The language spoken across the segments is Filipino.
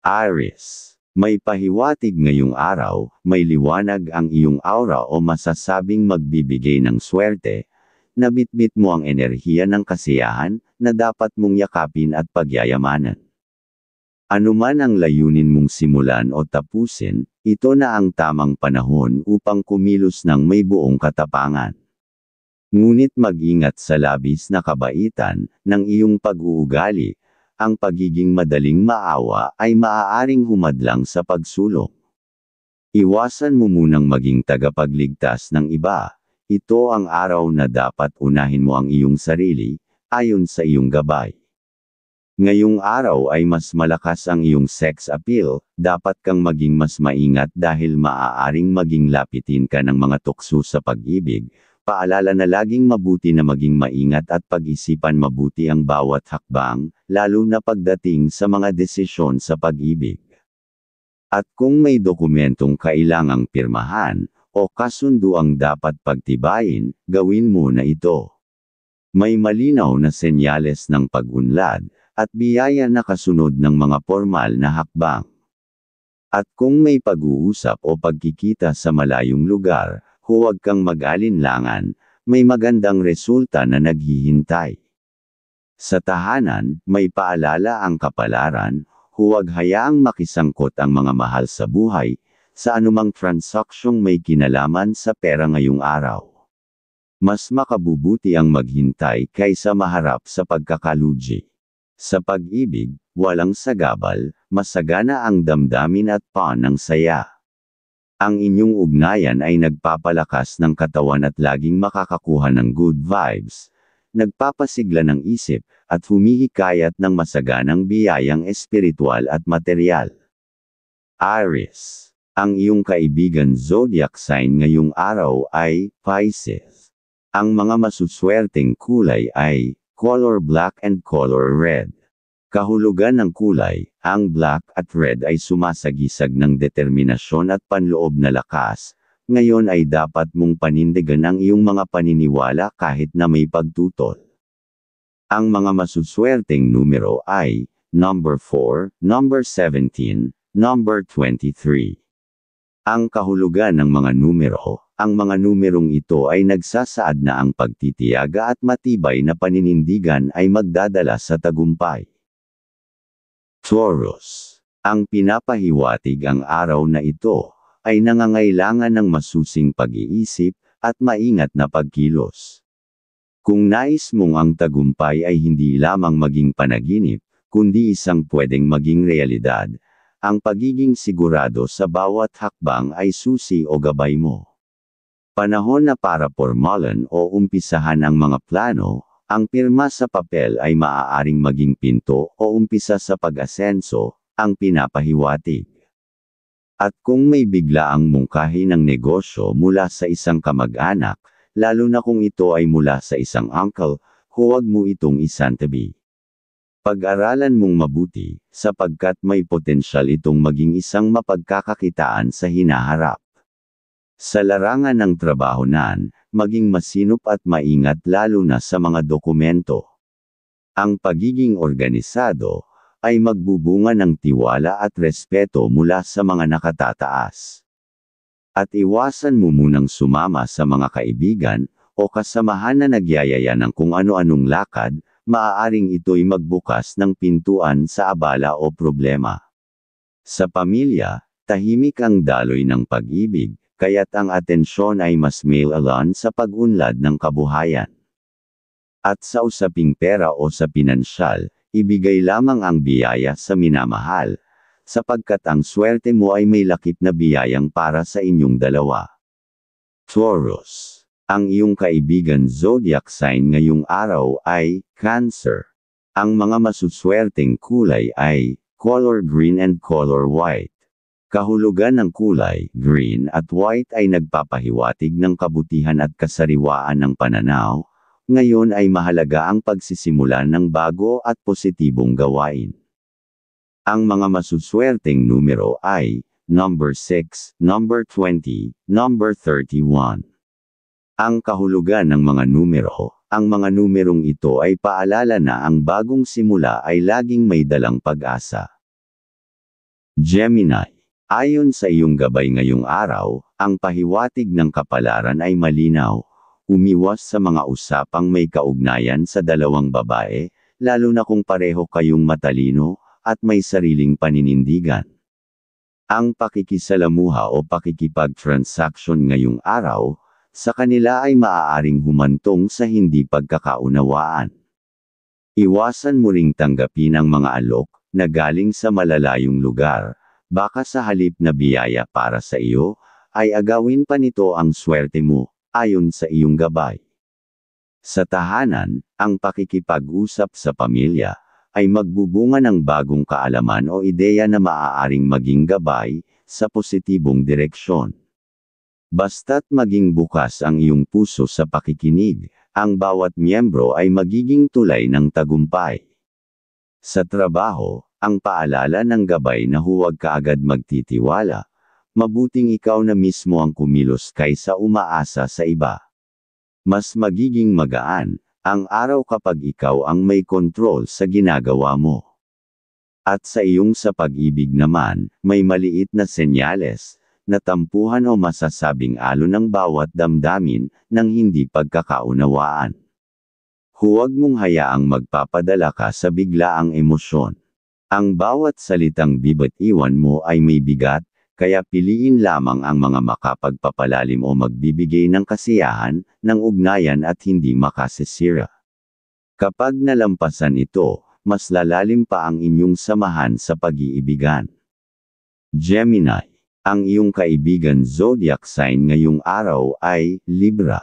Aries. May pahiwatig ngayong araw, may liwanag ang iyong aura o masasabing magbibigay ng swerte. Nabitbit mo ang enerhiya ng kasiyahan na dapat mong yakapin at pagyayamanan. Anuman ang layunin mong simulan o tapusin, ito na ang tamang panahon upang kumilos ng may buong katapangan. Ngunit mag-ingat sa labis na kabaitan ng iyong pag-uugali. Ang pagiging madaling maawa ay maaaring humadlang sa pagsulong. Iwasan mo munang maging tagapagligtas ng iba. Ito ang araw na dapat unahin mo ang iyong sarili, ayon sa iyong gabay. Ngayong araw ay mas malakas ang iyong sex appeal, dapat kang maging mas maingat dahil maaaring maging lapitin ka ng mga tukso sa pag-ibig. Paalala na laging mabuti na maging maingat at pag-isipan mabuti ang bawat hakbang, lalo na pagdating sa mga desisyon sa pag-ibig. At kung may dokumentong kailangang pirmahan, o kasunduang dapat pagtibayin, gawin mo na ito. May malinaw na senyales ng pag-unlad, at biyaya na kasunod ng mga formal na hakbang. At kung may pag-uusap o pagkikita sa malayong lugar, huwag kang mag-alinlangan, may magandang resulta na naghihintay. Sa tahanan, may paalala ang kapalaran, huwag hayaang makisangkot ang mga mahal sa buhay, sa anumang transaksyong may kinalaman sa pera ngayong araw. Mas makabubuti ang maghintay kaysa maharap sa pagkakalugi. Sa pag-ibig, walang sagabal, masagana ang damdamin at ng saya. Ang inyong ugnayan ay nagpapalakas ng katawan at laging makakakuha ng good vibes, nagpapasigla ng isip, at humihikayat ng masaganang biyayang espiritual at material. Aries. Ang iyong kaibigan zodiac sign ngayong araw ay Pisces. Ang mga masuswerteng kulay ay color black and color red. Kahulugan ng kulay, ang black at red ay sumasagisag ng determinasyon at panloob na lakas. Ngayon ay dapat mong panindigan ang iyong mga paniniwala kahit na may pagtutol. Ang mga masuswerteng numero ay number 4, number 17, number 23. Ang kahulugan ng mga numero, ang mga numerong ito ay nagsasaad na ang pagtitiyaga at matibay na paninindigan ay magdadala sa tagumpay. Taurus. Ang pinapahiwatig ang araw na ito, ay nangangailangan ng masusing pag-iisip, at maingat na pagkilos. Kung nais mong ang tagumpay ay hindi lamang maging panaginip, kundi isang pwedeng maging realidad, ang pagiging sigurado sa bawat hakbang ay susi o gabay mo. Panahon na para pormalan o umpisahan ang mga plano. Ang pirma sa papel ay maaaring maging pinto o umpisa sa pag-asenso, ang pinapahiwatig. At kung may biglaang mungkahi ng negosyo mula sa isang kamag-anak, lalo na kung ito ay mula sa isang uncle, huwag mo itong isantabi. Pag-aralan mong mabuti, sapagkat may potensyal itong maging isang mapagkakakitaan sa hinaharap. Sa larangan ng trabahonan, maging masinop at maingat lalo na sa mga dokumento. Ang pagiging organisado, ay magbubunga ng tiwala at respeto mula sa mga nakatataas. At iwasan mo munang sumama sa mga kaibigan, o kasamahan na nagyayaya ng kung ano-anong lakad, maaaring ito'y magbukas ng pintuan sa abala o problema. Sa pamilya, tahimik ang daloy ng pag-ibig, kaya't ang atensyon ay mas mailalan sa pag-unlad ng kabuhayan. At sa usaping pera o sa pinansyal, ibigay lamang ang biyaya sa minamahal, sapagkat ang swerte mo ay may lakip na biyayang para sa inyong dalawa. Taurus. Ang iyong kaibigan zodiac sign ngayong araw ay Cancer. Ang mga masuswerteng kulay ay color green and color white. Kahulugan ng kulay, green at white ay nagpapahiwatig ng kabutihan at kasariwaan ng pananaw. Ngayon ay mahalaga ang pagsisimula ng bago at positibong gawain. Ang mga masuswerteng numero ay number 6, number 20, number 31. Ang kahulugan ng mga numero, ang mga numerong ito ay paalala na ang bagong simula ay laging may dalang pag-asa. Gemini. Ayon sa iyong gabay ngayong araw, ang pahiwatig ng kapalaran ay malinaw. Umiwas sa mga usapang may kaugnayan sa dalawang babae, lalo na kung pareho kayong matalino, at may sariling paninindigan. Ang pakikisalamuha o pakikipag-transaction ngayong araw, sa kanila ay maaaring humantong sa hindi pagkakaunawaan. Iwasan mo ring tanggapin ang mga alok, na galing sa malalayong lugar. Baka sa halip na biyaya para sa iyo, ay agawin pa nito ang swerte mo, ayon sa iyong gabay. Sa tahanan, ang pakikipag-usap sa pamilya, ay magbubunga ng bagong kaalaman o ideya na maaaring maging gabay, sa positibong direksyon. Basta't maging bukas ang iyong puso sa pakikinig, ang bawat miyembro ay magiging tulay ng tagumpay. Sa trabaho, ang paalala ng gabay na huwag kaagad magtitiwala, mabuting ikaw na mismo ang kumilos kaysa umaasa sa iba. Mas magiging magaan ang araw kapag ikaw ang may kontrol sa ginagawa mo. At sa iyong sa pag-ibig naman, may maliit na senyales, na tampuhan o masasabing alon ng bawat damdamin, ng hindi pagkakaunawaan. Huwag mong hayaang magpapadala ka sa biglaang emosyon. Ang bawat salitang bibit-iwan mo ay may bigat, kaya piliin lamang ang mga makapagpapalalim o magbibigay ng kasiyahan, ng ugnayan at hindi makasisira. Kapag nalampasan ito, mas lalalim pa ang inyong samahan sa pag-iibigan. Gemini. Ang iyong kaibigan zodiac sign ngayong araw ay Libra.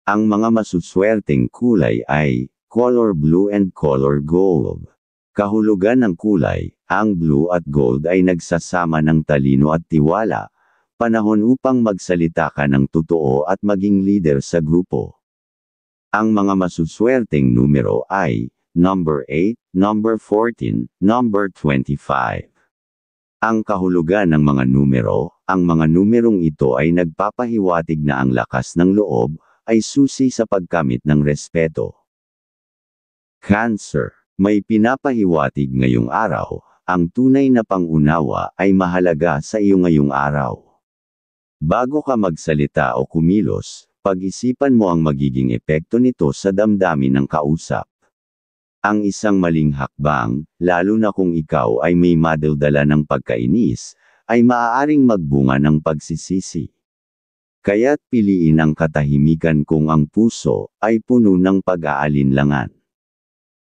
Ang mga masuswerteng kulay ay color blue and color gold. Kahulugan ng kulay, ang blue at gold ay nagsasama ng talino at tiwala, panahon upang magsalita ka ng totoo at maging leader sa grupo. Ang mga masuswerteng numero ay number 8, number 14, number 25. Ang kahulugan ng mga numero, ang mga numerong ito ay nagpapahiwatig na ang lakas ng loob, ay susi sa pagkamit ng respeto. Cancer. May pinapahiwatig ngayong araw, ang tunay na pangunawa ay mahalaga sa iyo ngayong araw. Bago ka magsalita o kumilos, pag-isipan mo ang magiging epekto nito sa damdamin ng kausap. Ang isang maling hakbang, lalo na kung ikaw ay may madaldala ng pagkainis, ay maaaring magbunga ng pagsisisi. Kaya't piliin ang katahimikan kung ang puso ay puno ng pag-aalinlangan.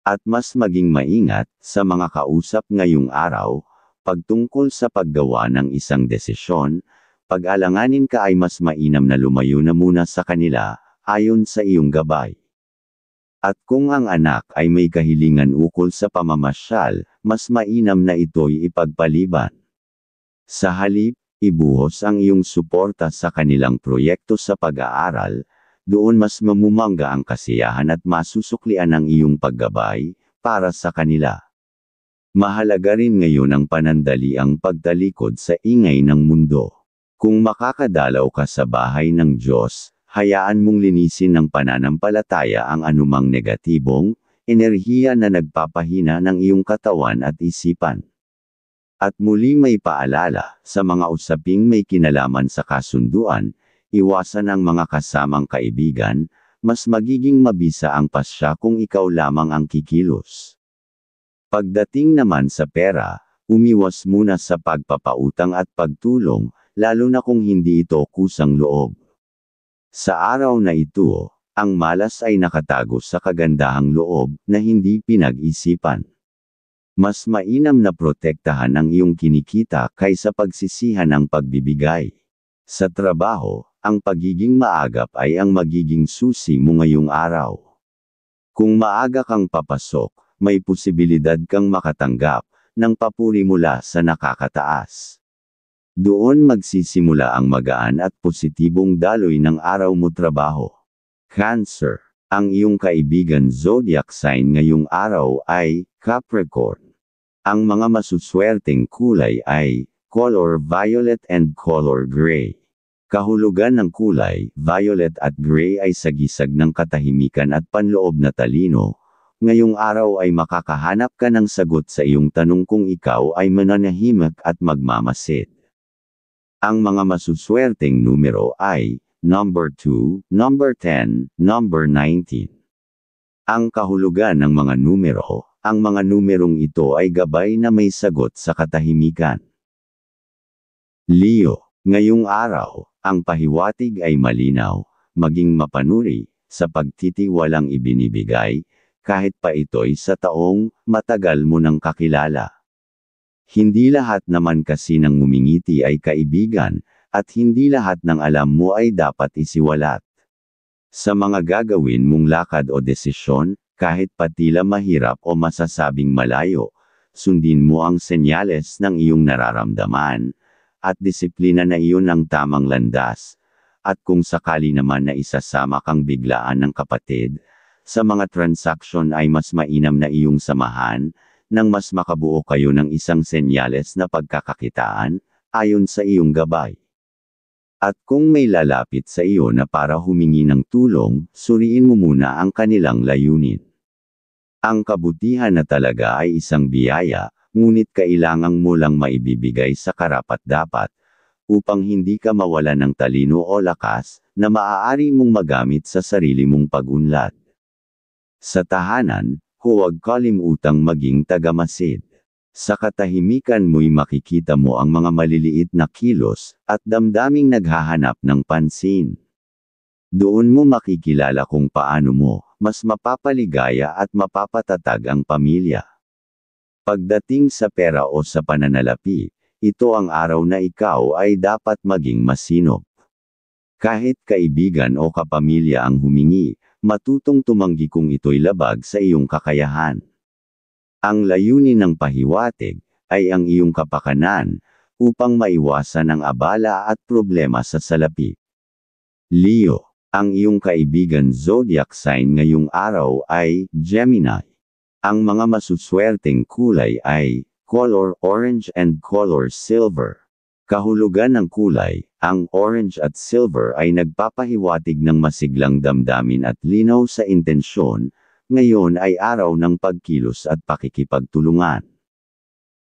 At mas maging maingat sa mga kausap ngayong araw, pagtungkol sa paggawa ng isang desisyon, pag-alanganin ka ay mas mainam na lumayo na muna sa kanila, ayon sa iyong gabay. At kung ang anak ay may kahilingan ukol sa pamamasyal, mas mainam na ito'y ipagpaliban. Sa halip, ibuhos ang iyong suporta sa kanilang proyekto sa pag-aaral, doon mas mamumangga ang kasiyahan at masusuklian ang iyong paggabay, para sa kanila. Mahalaga rin ngayon ang panandaliang pagtalikod sa ingay ng mundo. Kung makakadalaw ka sa bahay ng Diyos, hayaan mong linisin ng pananampalataya ang anumang negatibong enerhiya na nagpapahina ng iyong katawan at isipan. At muli may paalala, sa mga usaping may kinalaman sa kasunduan, iwasan ang mga kasamang kaibigan, mas magiging mabisa ang pasya kung ikaw lamang ang kikilos. Pagdating naman sa pera, umiwas muna sa pagpapautang at pagtulong, lalo na kung hindi ito kusang loob. Sa araw na ito, ang malas ay nakatago sa kagandahang loob na hindi pinag-isipan. Mas mainam na protektahan ang iyong kinikita kaysa pagsisihan ang pagbibigay. Sa trabaho, ang pagiging maagap ay ang magiging susi mo ngayong araw. Kung maaga kang papasok, may posibilidad kang makatanggap ng papuri mula sa nakakataas. Doon magsisimula ang magaan at positibong daloy ng araw mo trabaho. Cancer. Ang iyong kaibigan zodiac sign ngayong araw ay Capricorn. Ang mga masuswerteng kulay ay color violet and color gray. Kahulugan ng kulay, violet at gray ay sagisag ng katahimikan at panloob na talino, ngayong araw ay makakahanap ka ng sagot sa iyong tanong kung ikaw ay mananahimik at magmamasid. Ang mga masuswerteng numero ay number 2, number 10, number 19. Ang kahulugan ng mga numero, ang mga numerong ito ay gabay na may sagot sa katahimikan. Leo, ngayong araw, ang pahiwatig ay malinaw, maging mapanuri, sa pagtitiwalang ibinibigay, kahit pa ito'y sa taong matagal mo nang kakilala. Hindi lahat naman kasi ng ngumingiti ay kaibigan, at hindi lahat ng alam mo ay dapat isiwalat. Sa mga gagawin mong lakad o desisyon, kahit pa tila mahirap o masasabing malayo, sundin mo ang senyales ng iyong nararamdaman, at disiplina na iyon ang tamang landas. At kung sakali naman na isasama kang biglaan ng kapatid, sa mga transaksyon ay mas mainam na iyong samahan, nang mas makabuo kayo ng isang senyales na pagkakakitaan, ayon sa iyong gabay. At kung may lalapit sa iyo na para humingi ng tulong, suriin mo muna ang kanilang layunin. Ang kabutihan na talaga ay isang biyaya, ngunit kailangang mo lang maibibigay sa karapat-dapat, upang hindi ka mawala ng talino o lakas, na maaari mong magamit sa sarili mong pag-unlad. Sa tahanan, huwag kalimutang maging tagamasid. Sa katahimikan mo'y makikita mo ang mga maliliit na kilos, at damdaming naghahanap ng pansin. Doon mo makikilala kung paano mo, mas mapapaligaya at mapapatatag ang pamilya. Pagdating sa pera o sa pananalapi, ito ang araw na ikaw ay dapat maging masinop. Kahit kaibigan o kapamilya ang humingi, matutong tumanggi kung ito'y labag sa iyong kakayahan. Ang layunin ng pahiwatig ay ang iyong kapakanan, upang maiwasan ang abala at problema sa salapi. Leo, ang iyong kaibigan zodiac sign ngayong araw ay Gemini. Ang mga masuswerteng kulay ay color orange and color silver. Kahulugan ng kulay, ang orange at silver ay nagpapahiwatig ng masiglang damdamin at linaw sa intensyon. Ngayon ay araw ng pagkilos at pakikipagtulungan.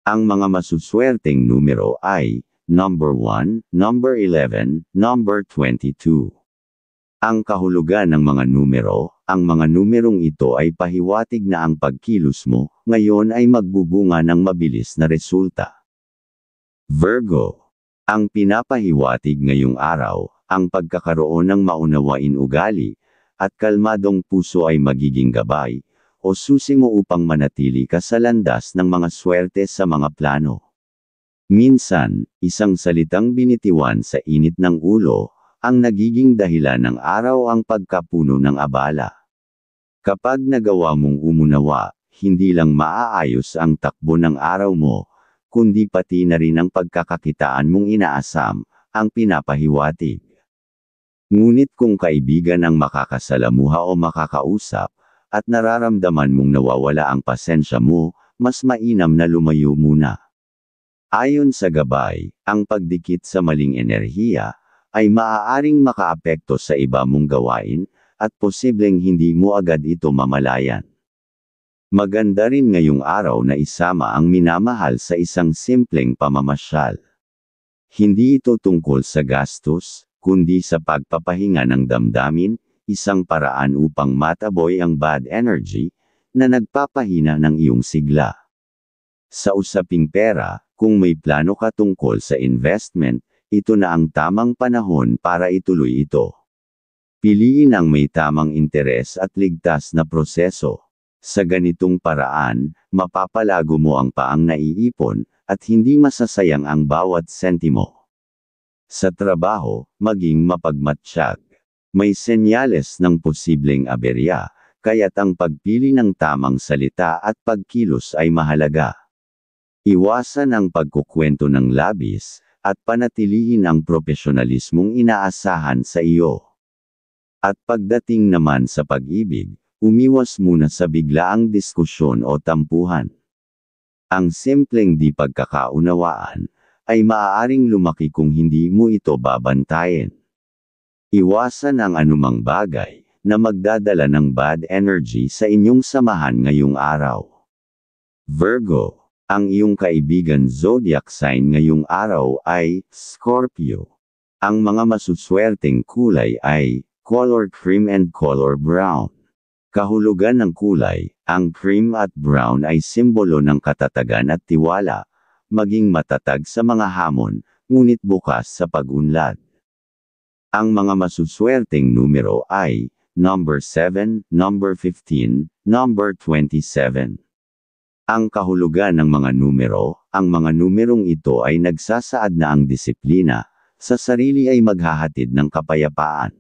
Ang mga masuswerteng numero ay number 1, number 11, number 22. Ang kahulugan ng mga numero, ang mga numerong ito ay pahiwatig na ang pagkilos mo, ngayon ay magbubunga ng mabilis na resulta. Virgo, ang pinapahiwatig ngayong araw, ang pagkakaroon ng maunawain ugali, at kalmadong puso ay magiging gabay, o susi mo upang manatili ka sa landas ng mga swerte sa mga plano. Minsan, isang salitang binitiwan sa init ng ulo, ang nagiging dahilan ng araw ang pagkapuno ng abala. Kapag nagawa mong umunawa, hindi lang maaayos ang takbo ng araw mo, kundi pati na rin ang pagkakakitaan mong inaasam, ang pinapahiwatig. Ngunit kung kaibigan ang makakasalamuha o makakausap, at nararamdaman mong nawawala ang pasensya mo, mas mainam na lumayo muna. Ayon sa gabay, ang pagdikit sa maling enerhiya, ay maaaring makaapekto sa iba mong gawain, at posibleng hindi mo agad ito mamalayan. Maganda rin ngayong araw na isama ang minamahal sa isang simpleng pamamasyal. Hindi ito tungkol sa gastos, kundi sa pagpapahinga ng damdamin, isang paraan upang mataboy ang bad energy, na nagpapahina ng iyong sigla. Sa usaping pera, kung may plano ka tungkol sa investment, ito na ang tamang panahon para ituloy ito. Piliin ang may tamang interes at ligtas na proseso. Sa ganitong paraan, mapapalago mo ang paang naiipon, at hindi masasayang ang bawat sentimo. Sa trabaho, maging mapagmatsyag. May senyales ng posibleng aberya, kaya't ang pagpili ng tamang salita at pagkilos ay mahalaga. Iwasan ang pagkukwento ng labis, at panatilihin ang profesionalismong inaasahan sa iyo. At pagdating naman sa pag-ibig, umiwas muna sa biglaang diskusyon o tampuhan. Ang simpleng di pagkakaunawaan, ay maaaring lumaki kung hindi mo ito babantayan. Iwasan ang anumang bagay na magdadala ng bad energy sa inyong samahan ngayong araw. Virgo, ang iyong kaibigan zodiac sign ngayong araw ay Scorpio. Ang mga masuswerteng kulay ay color cream and color brown. Kahulugan ng kulay, ang cream at brown ay simbolo ng katatagan at tiwala, maging matatag sa mga hamon, ngunit bukas sa pag-unlad. Ang mga masuswerteng numero ay number 7, number 15, number 27. Ang kahulugan ng mga numero, ang mga numerong ito ay nagsasaad na ang disiplina sa sarili ay maghahatid ng kapayapaan.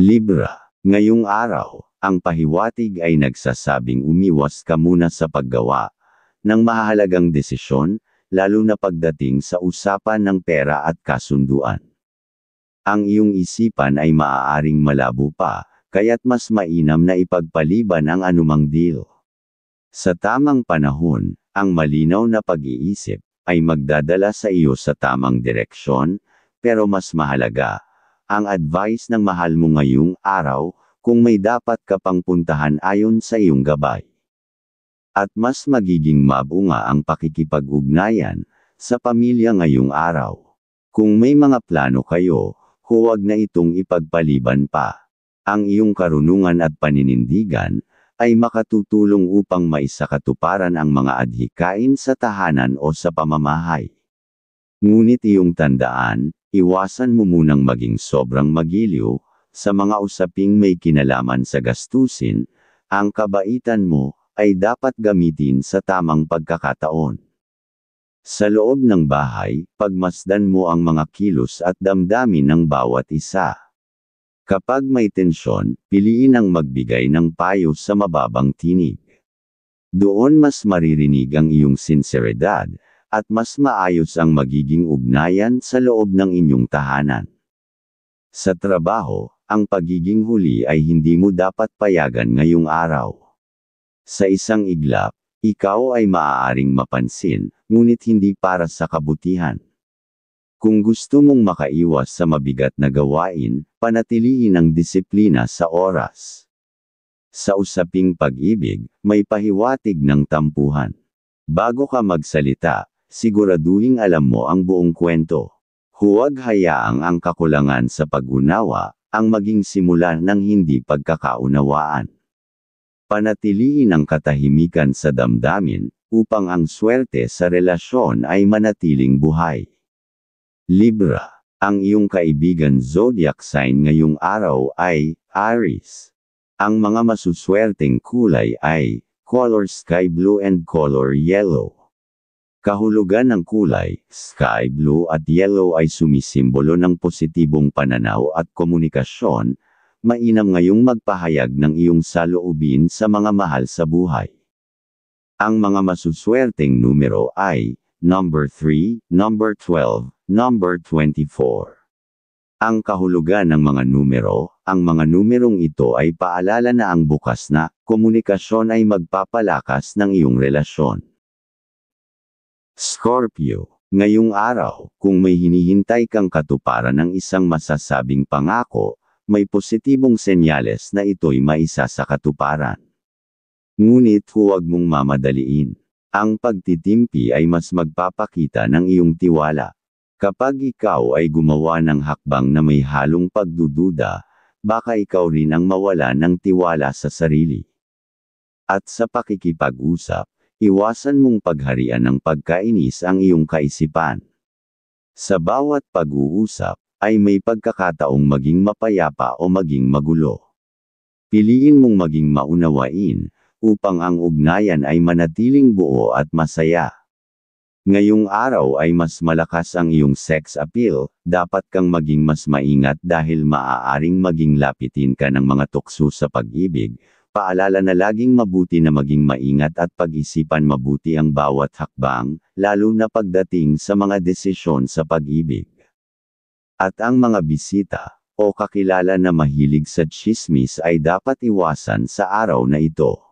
Libra, ngayong araw, ang pahiwatig ay nagsasabing umiwas ka muna sa paggawa ng mahahalagang desisyon, lalo na pagdating sa usapan ng pera at kasunduan. Ang iyong isipan ay maaaring malabo pa, kaya't mas mainam na ipagpaliban ang anumang deal. Sa tamang panahon, ang malinaw na pag-iisip ay magdadala sa iyo sa tamang direksyon, pero mas mahalaga, ang advice ng mahal mo ngayong araw, kung may dapat ka pang puntahan ayon sa iyong gabay. At mas magiging mabunga ang pakikipag-ugnayan sa pamilya ngayong araw. Kung may mga plano kayo, huwag na itong ipagpaliban pa. Ang iyong karunungan at paninindigan ay makatutulong upang maisakatuparan ang mga adhikain sa tahanan o sa pamamahay. Ngunit iyong tandaan, iwasan mo munang maging sobrang magiliw sa mga usaping may kinalaman sa gastusin, ang kabaitan mo ay dapat gamitin sa tamang pagkakataon. Sa loob ng bahay, pagmasdan mo ang mga kilos at damdamin ng bawat isa. Kapag may tensyon, piliin ang magbigay ng payo sa mababang tinig. Doon mas maririnig ang iyong sinseridad, at mas maayos ang magiging ugnayan sa loob ng inyong tahanan. Sa trabaho, ang pagiging huli ay hindi mo dapat payagan ngayong araw. Sa isang iglap, ikaw ay maaaring mapansin, ngunit hindi para sa kabutihan. Kung gusto mong makaiwas sa mabigat na gawain, panatilihin ang disiplina sa oras. Sa usaping pag-ibig, may pahiwatig ng tampuhan. Bago ka magsalita, siguraduhing alam mo ang buong kwento. Huwag hayaang ang kakulangan sa pag-unawa ang maging simula ng hindi pagkakaunawaan. Panatilihin ang katahimikan sa damdamin, upang ang swerte sa relasyon ay manatiling buhay. Libra, ang iyong kaibigan zodiac sign ngayong araw ay Aries. Ang mga masuswerteng kulay ay color sky blue and color yellow. Kahulugan ng kulay, sky blue at yellow ay sumisimbolo ng positibong pananaw at komunikasyon. Mainam ngayong magpahayag ng iyong saloobin sa mga mahal sa buhay. Ang mga masuswerteng numero ay number 3, number 12, number 24. Ang kahulugan ng mga numero, ang mga numerong ito ay paalala na ang bukas na komunikasyon ay magpapalakas ng iyong relasyon. Scorpio, ngayong araw, kung may hinihintay kang katuparan ng isang masasabing pangako, may positibong senyales na ito'y maisa sa katuparan. Ngunit huwag mong mamadaliin. Ang pagtitimpi ay mas magpapakita ng iyong tiwala. Kapag ikaw ay gumawa ng hakbang na may halong pagdududa, baka ikaw rin ang mawala ng tiwala sa sarili. At sa pakikipag-usap, iwasan mong pagharian ng pagkainis ang iyong kaisipan. Sa bawat pag-uusap, ay may pagkakataong maging mapayapa o maging magulo. Piliin mong maging maunawain, upang ang ugnayan ay manatiling buo at masaya. Ngayong araw ay mas malakas ang iyong sex appeal, dapat kang maging mas maingat dahil maaaring maging lapitin ka ng mga tukso sa pag-ibig. Paalala na laging mabuti na maging maingat at pag-isipan mabuti ang bawat hakbang, lalo na pagdating sa mga desisyon sa pag-ibig. At ang mga bisita, o kakilala na mahilig sa tsismis ay dapat iwasan sa araw na ito.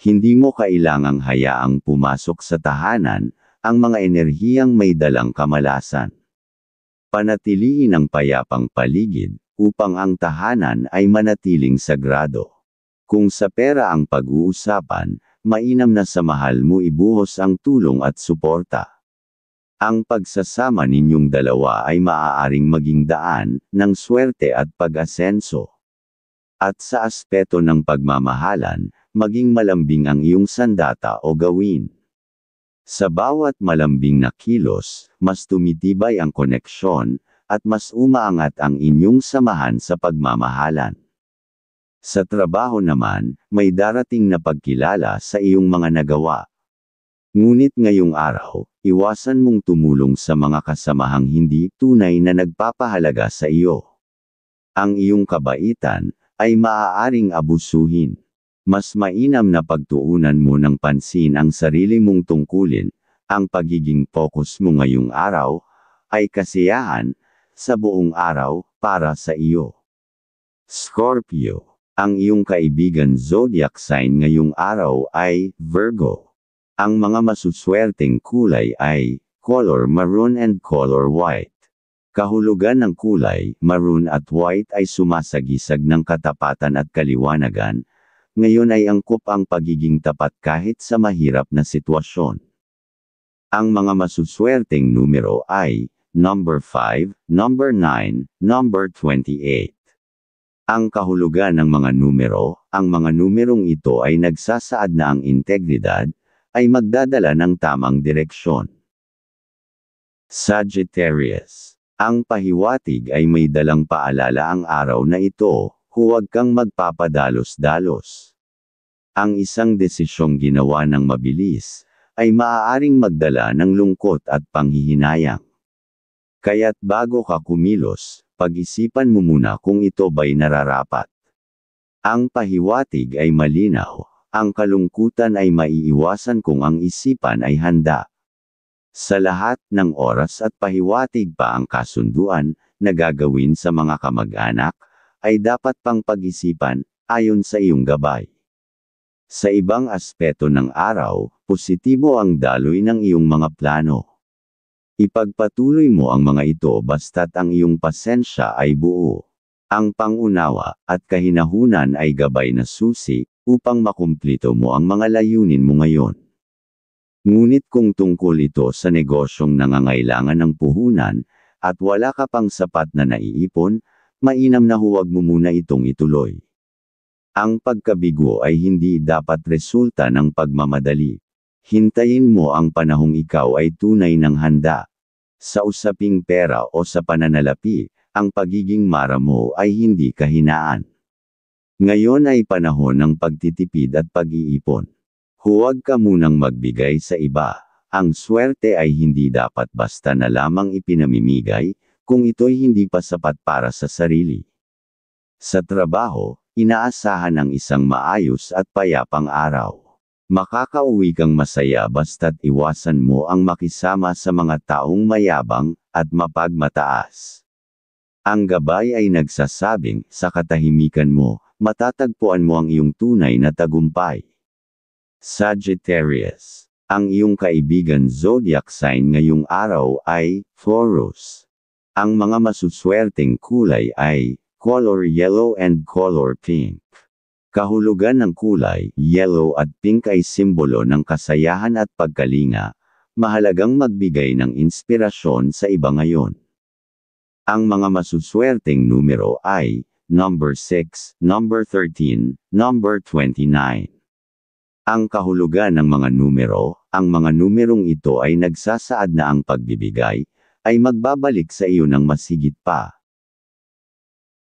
Hindi mo kailangang hayaang pumasok sa tahanan, ang mga enerhiyang may dalang kamalasan. Panatiliin ang payapang paligid, upang ang tahanan ay manatiling sagrado. Kung sa pera ang pag-uusapan, mainam na sa mahal mo ibuhos ang tulong at suporta. Ang pagsasama ninyong dalawa ay maaaring maging daan ng swerte at pag-asenso. At sa aspeto ng pagmamahalan, maging malambing ang iyong sandata o gawin. Sa bawat malambing na kilos, mas tumitibay ang koneksyon, at mas umaangat ang inyong samahan sa pagmamahalan. Sa trabaho naman, may darating na pagkilala sa iyong mga nagawa. Ngunit ngayong araw, iwasan mong tumulong sa mga kasamahang hindi tunay na nagpapahalaga sa iyo. Ang iyong kabaitan ay maaaring abusuhin. Mas mainam na pagtuunan mo ng pansin ang sarili mong tungkulin. Ang pagiging focus mo ngayong araw ay kasiyahan sa buong araw para sa iyo. Scorpio, ang iyong kaibigan zodiac sign ngayong araw ay Virgo. Ang mga masuswerteng kulay ay color maroon and color white. Kahulugan ng kulay, maroon at white ay sumasagisag ng katapatan at kaliwanagan. Ngayon ay angkop ang pagiging tapat kahit sa mahirap na sitwasyon. Ang mga masuswerteng numero ay number 5, number 9, number 28. Ang kahulugan ng mga numero, ang mga numerong ito ay nagsasaad na ang integridad ay magdadala ng tamang direksyon. Sagittarius, ang pahiwatig ay may dalang paalala ang araw na ito, huwag kang magpapadalos-dalos. Ang isang desisyong ginawa ng mabilis, ay maaaring magdala ng lungkot at panghihinayang. Kaya't bago ka kumilos, pag-isipan mo muna kung ito ba'y nararapat. Ang pahiwatig ay malinaw, ang kalungkutan ay maiiwasan kung ang isipan ay handa. Sa lahat ng oras at pahiwatig pa ang kasunduan na gagawin sa mga kamag-anak, ay dapat pang pag-isipan, ayon sa iyong gabay. Sa ibang aspeto ng araw, positibo ang daloy ng iyong mga plano. Ipagpatuloy mo ang mga ito basta't ang iyong pasensya ay buo. Ang pangunawa at kahinahunan ay gabay na susi, upang makumplito mo ang mga layunin mo ngayon. Ngunit kung tungkol ito sa negosyong nangangailangan ng puhunan, at wala ka pang sapat na naiipon, mainam na huwag mo muna itong ituloy. Ang pagkabigo ay hindi dapat resulta ng pagmamadali. Hintayin mo ang panahong ikaw ay tunay ng handa. Sa usaping pera o sa pananalapi, ang pagiging maramo ay hindi kahinaan. Ngayon ay panahon ng pagtitipid at pag-iipon. Huwag ka munang magbigay sa iba. Ang swerte ay hindi dapat basta na lamang ipinamimigay, kung ito'y hindi pa sapat para sa sarili. Sa trabaho, inaasahan ang isang maayos at payapang araw. Makakauwi kang masaya basta't iwasan mo ang makisama sa mga taong mayabang at mapagmataas. Ang gabay ay nagsasabing, sa katahimikan mo, matatagpuan mo ang iyong tunay na tagumpay. Sagittarius, ang iyong kaibigan zodiac sign ngayong araw ay Taurus. Ang mga masuswerteng kulay ay color yellow and color pink. Kahulugan ng kulay, yellow at pink ay simbolo ng kasayahan at pagkalinga, mahalagang magbigay ng inspirasyon sa iba ngayon. Ang mga masuswerteng numero ay number 6, number 13, number 29. Ang kahulugan ng mga numero, ang mga numerong ito ay nagsasaad na ang pagbibigay, ay magbabalik sa iyo ng masigit pa.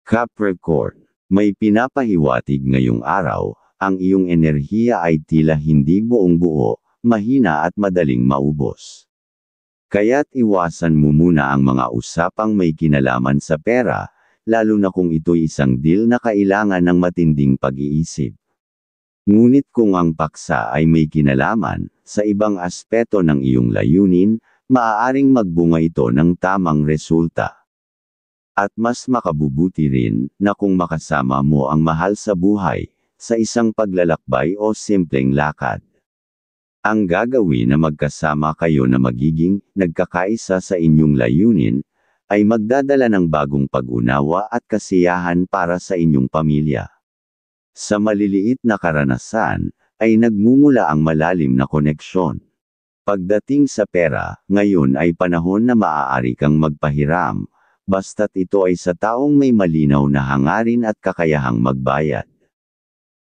Capricorn, may pinapahiwatig ngayong araw, ang iyong enerhiya ay tila hindi buong buo, mahina at madaling maubos. Kaya't iwasan mo muna ang mga usapang may kinalaman sa pera, lalo na kung ito'y isang deal na kailangan ng matinding pag-iisip. Ngunit kung ang paksa ay may kinalaman sa ibang aspeto ng iyong layunin, maaaring magbunga ito ng tamang resulta. At mas makabubuti rin na kung makasama mo ang mahal sa buhay sa isang paglalakbay o simpleng lakad. Ang gagawin na magkasama kayo na magiging nagkakaisa sa inyong layunin ay magdadala ng bagong pag-unawa at kasiyahan para sa inyong pamilya. Sa maliliit na karanasan, ay nagmumula ang malalim na koneksyon. Pagdating sa pera, ngayon ay panahon na maaari kang magpahiram, basta't ito ay sa taong may malinaw na hangarin at kakayahang magbayad.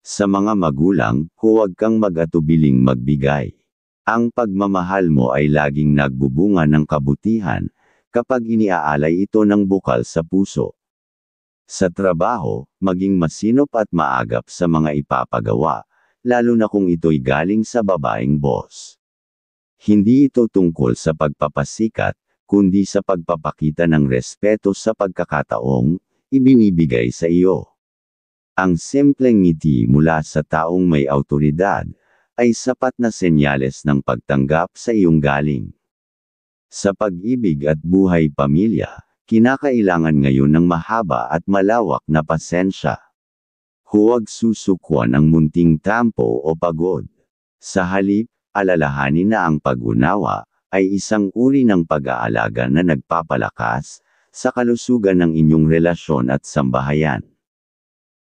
Sa mga magulang, huwag kang mag-atubiling magbigay. Ang pagmamahal mo ay laging nagbubunga ng kabutihan, kapag iniaalay ito ng bukal sa puso. Sa trabaho, maging masinop at maagap sa mga ipapagawa, lalo na kung ito'y galing sa babaeng boss. Hindi ito tungkol sa pagpapasikat, kundi sa pagpapakita ng respeto sa pagkakataong ibinibigay sa iyo. Ang simpleng ngiti mula sa taong may awtoridad ay sapat na senyales ng pagtanggap sa iyong galing. Sa pag-ibig at buhay pamilya, kinakailangan ngayon ng mahaba at malawak na pasensya. Huwag susukwan ang munting tampo o pagod. Sa halip, alalahanin na ang pag-unawa ay isang uri ng pag-aalaga na nagpapalakas sa kalusugan ng inyong relasyon at sambahayan.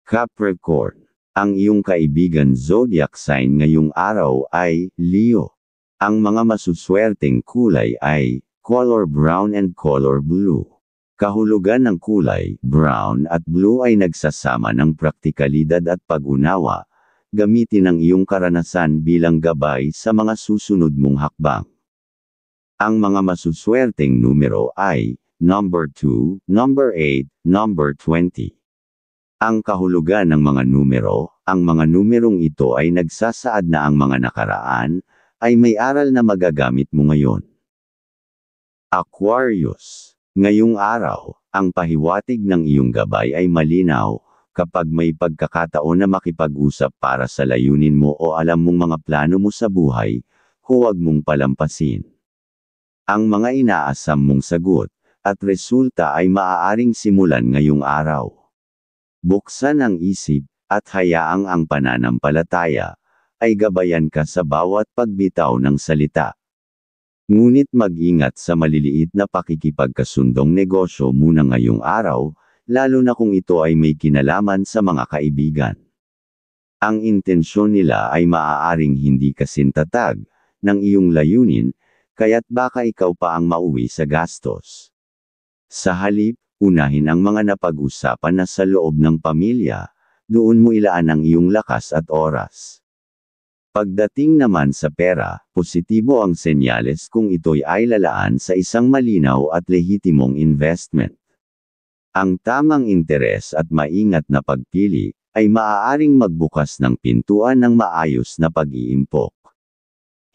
Capricorn, ang iyong kaibigan zodiac sign ngayong araw ay Leo. Ang mga masuswerteng kulay ay color brown and color blue. Kahulugan ng kulay brown at blue ay nagsasama ng praktikalidad at pag-unawa. Gamitin ang iyong karanasan bilang gabay sa mga susunod mong hakbang. Ang mga masuswerteng numero ay number 2, number 8, number 20. Ang kahulugan ng mga numero, ang mga numerong ito ay nagsasaad na ang mga nakaraan ay may aral na magagamit mo ngayon. Aquarius, ngayong araw, ang pahiwatig ng iyong gabay ay malinaw. Kapag may pagkakataon na makipag-usap para sa layunin mo o alam mong mga plano mo sa buhay, huwag mong palampasin. Ang mga inaasam mong sagot at resulta ay maaaring simulan ngayong araw. Buksan ang isip at hayaang ang pananampalataya ay gabayan ka sa bawat pagbitaw ng salita. Ngunit mag-ingat sa maliliit na pakikipagkasundong negosyo muna ngayong araw, lalo na kung ito ay may kinalaman sa mga kaibigan. Ang intensyon nila ay maaaring hindi kasintatag ng iyong layunin, kaya't baka ikaw pa ang mauwi sa gastos. Sa halip, unahin ang mga napag-usapan na sa loob ng pamilya, doon mo ilaan ang iyong lakas at oras. Pagdating naman sa pera, positibo ang senyales kung ito'y ay lalaan sa isang malinaw at lehitimong investment. Ang tamang interes at maingat na pagpili ay maaaring magbukas ng pintuan ng maayos na pag-iimpok.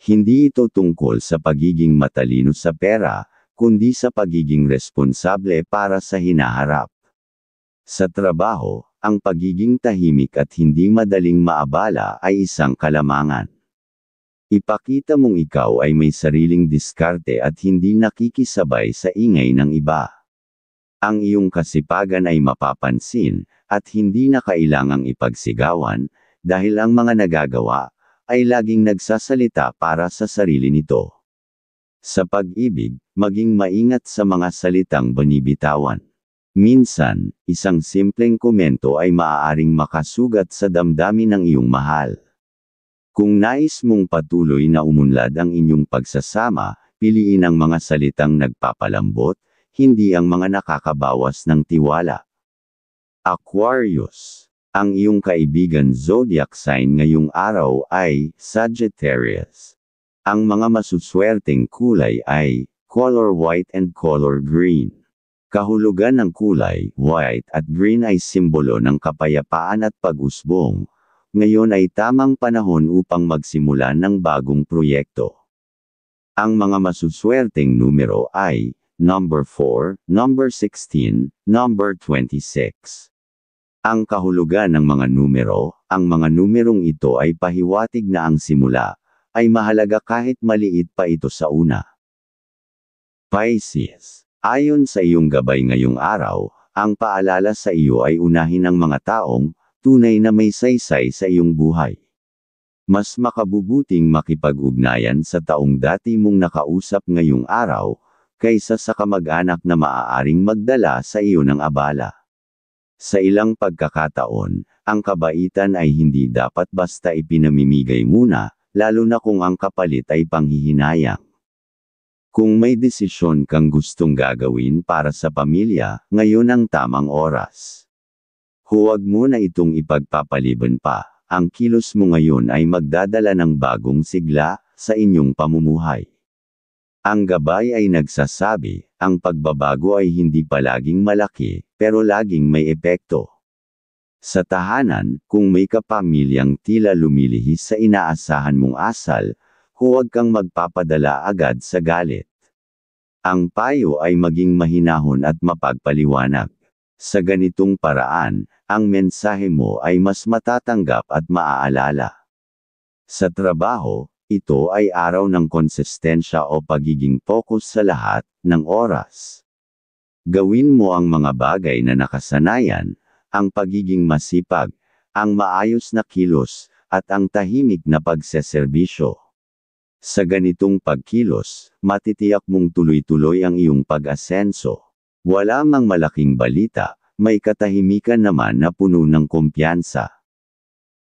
Hindi ito tungkol sa pagiging matalino sa pera, kundi sa pagiging responsable para sa hinaharap. Sa trabaho, ang pagiging tahimik at hindi madaling maabala ay isang kalamangan. Ipakita mong ikaw ay may sariling diskarte at hindi nakikisabay sa ingay ng iba. Ang iyong kasipagan ay mapapansin, at hindi na kailangang ipagsigawan, dahil ang mga nagagawa ay laging nagsasalita para sa sarili nito. Sa pag-ibig, maging maingat sa mga salitang binibitawan. Minsan, isang simpleng komento ay maaaring makasugat sa damdamin ng iyong mahal. Kung nais mong patuloy na umunlad ang inyong pagsasama, piliin ang mga salitang nagpapalambot, hindi ang mga nakakabawas ng tiwala. Aquarius, ang iyong kaibigan zodiac sign ngayong araw ay Sagittarius. Ang mga masuswerteng kulay ay color white and color green. Kahulugan ng kulay white at green ay simbolo ng kapayapaan at pag-usbong. Ngayon ay tamang panahon upang magsimula ng bagong proyekto. Ang mga masuswerteng numero ay number 4, number 16, number 26. Ang kahulugan ng mga numero, ang mga numerong ito ay pahiwatig na ang simula ay mahalaga kahit maliit pa ito sa una. Pisces, ayon sa iyong gabay ngayong araw, ang paalala sa iyo ay unahin ang mga taong tunay na may saysay sa iyong buhay. Mas makabubuting makipag-ugnayan sa taong dati mong nakausap ngayong araw, kaysa sa kamag-anak na maaaring magdala sa iyo ng abala. Sa ilang pagkakataon, ang kabaitan ay hindi dapat basta ipinamimigay muna, lalo na kung ang kapalit ay panghihinayang. Kung may desisyon kang gustong gagawin para sa pamilya, ngayon ang tamang oras. Huwag mo na itong ipagpapaliban pa. Ang kilos mo ngayon ay magdadala ng bagong sigla sa inyong pamumuhay. Ang gabay ay nagsasabi, ang pagbabago ay hindi palaging malaki, pero laging may epekto. Sa tahanan, kung may kapamilyang tila lumilihis sa inaasahan mong asal, huwag kang magpapadala agad sa galit. Ang payo ay maging mahinahon at mapagpaliwanag. Sa ganitong paraan, ang mensahe mo ay mas matatanggap at maaalala. Sa trabaho, ito ay araw ng konsistensya o pagiging focus sa lahat ng oras. Gawin mo ang mga bagay na nakasanayan, ang pagiging masipag, ang maayos na kilos, at ang tahimik na pagseserbisyo. Sa ganitong pagkilos, matitiyak mong tuloy-tuloy ang iyong pag-asenso. Wala mang malaking balita, may katahimikan naman na puno ng kumpiyansa.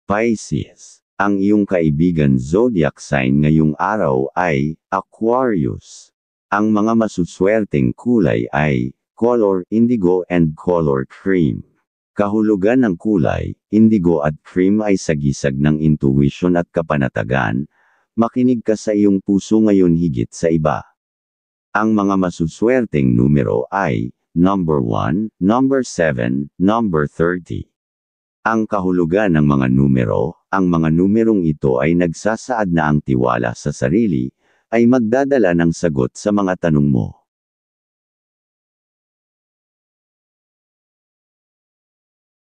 Pisces, ang iyong kaibigan zodiac sign ngayong araw ay Aquarius. Ang mga masuswerteng kulay ay color indigo and color cream. Kahulugan ng kulay, indigo at cream ay sagisag ng intuition at kapanatagan. Makinig ka sa iyong puso ngayon higit sa iba. Ang mga masuswerteng numero ay number 1, number 7, number 30. Ang kahulugan ng mga numero, ang mga numerong ito ay nagsasaad na ang tiwala sa sarili, ay magdadala ng sagot sa mga tanong mo.